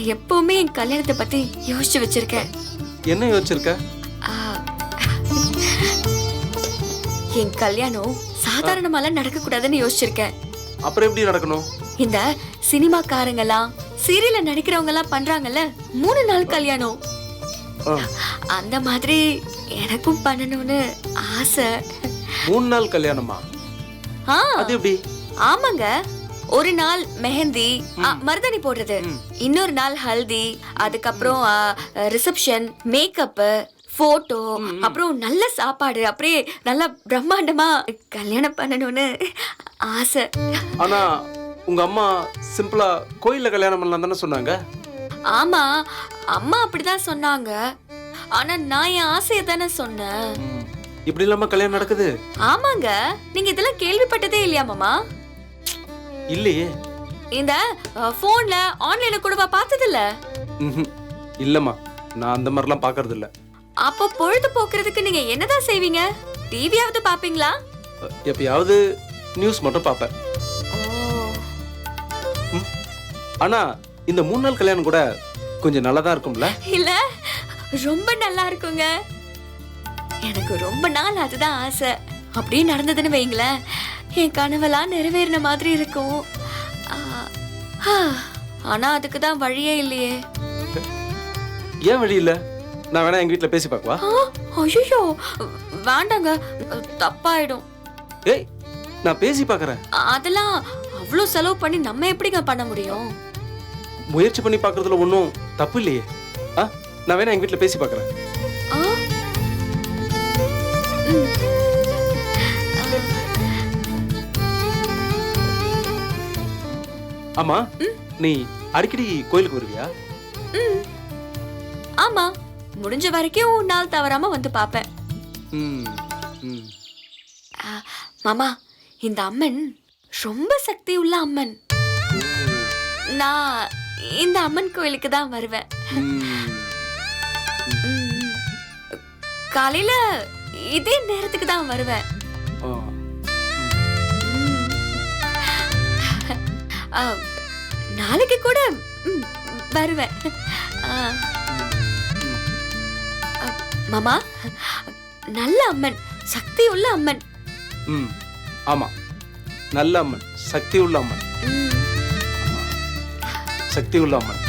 நான் எப்பவுமே என் கல்யாணத்தை பத்தி யோசிச்சு வச்சிருக்கேன். என்ன யோசிச்சிருக்க? ஆ, என் கல்யாணம் சாதாரணமாலாம் நடக்க கூடாதுன்னு யோசிச்சிருக்கேன். அப்புறம் எப்படி நடக்கணும்? இந்த சினிமாக்காரங்கெல்லாம் சீரியல்ல நடிக்கிறவங்க எல்லாம் பண்றாங்கல்ல 3 நாள் கல்யாணம், ஆ, அந்த மாதிரி எனக்கும் பண்ணணும்னு ஆசை. 3 நாள் கல்யாணமா? ஆ, அது எப்படி? ஆமாங்க. ஒரு நாள் மெஹந்தி, மருதாணி போடுறது, இன்னொரு நாள் ஹல்தி, அதுக்கப்புறம் ரிசப்ஷன், மேக்கப், போட்டோ, அப்புறம் நல்ல சாப்பாடு, அப்படியே நல்லா பிரம்மாண்டமா கல்யாணம் பண்ணணும்னு ஆசை. ஆனா உங்க அம்மா சிம்பிளா கோயில்ல கல்யாணம் பண்ணலாம் தானே சொன்னாங்க? ஆமா, அம்மா அப்படிதான் சொன்னாங்க. ஆனா நான் என் ஆசையை தானே சொன்னேன். இப்படி இல்லாம கல்யாணம் நடக்குது? ஆமாங்க. நீங்க இதெல்லாம் கேள்விப்பட்டதே இல்லையா மாமா? இல்லையே. இந்த போன்ல ஆன்லைன்ல கூடவா பார்த்தது இல்ல? இல்லம்மா, நான் அந்த மாதிரிலாம் பாக்குறது இல்ல. அப்ப பொழுது போக்குறதுக்கு நீங்க என்னதான் செய்வீங்க? டிவியாவது பாப்பீங்களா? எப்பயாவது நியூஸ் மட்டும் பாப்பேன். ஆனா இந்த 3 நாள் கல்யாணம் கூட கொஞ்சம் நல்லதா இருக்கும்ல? இல்ல, ரொம்ப நல்லா இருக்குங்க. எனக்கு ரொம்ப நாள் அதுதான் ஆசை. அப்படியே நடந்ததுன்னு வைங்களேன், என் கனவெல்லாம் நிறைவேறின மாதிரி இருக்கும். ஆனா அதுக்கு தான் வழியே இல்லையே. ஏன் வழி இல்ல? நான் வேணா எங்க வீட்ல பேசி பார்க்கவா? ஐயோ, வேண்டாங்க, தப்பாயிடும். ஏய், நான் பேசி பார்க்கறேன். அதெல்லாம் அவ்வளோ செலவு பண்ணி நம்ம எப்படிங்க பண்ண முடியும்? முயற்சி பண்ணி பார்க்கறதுல ஒன்றும் தப்பு இல்லையே. நான் வேணா எங்க வீட்ல பேசி பார்க்கறேன். ஆமா, நீ அடிக்கடி கோயிலுக்கு வருவியா? ஆமா, முடிஞ்ச வரைக்கும் நாள் தவறாம வந்து பாப்பேன். மாமா, இந்த அம்மன் ரொம்ப சக்தி உள்ள அம்மன். நான் இந்த அம்மன் கோயிலுக்கு தான் வருவேன். காலையில இதே நேரத்துக்கு தான் வருவேன். நாளைக்கு கூட வருவேன். மாமா, நல்ல அம்மன், சக்தி உள்ள அம்மன். ஆமா, நல்ல அம்மன், சக்தி உள்ள அம்மன், சக்தி உள்ள அம்மன்.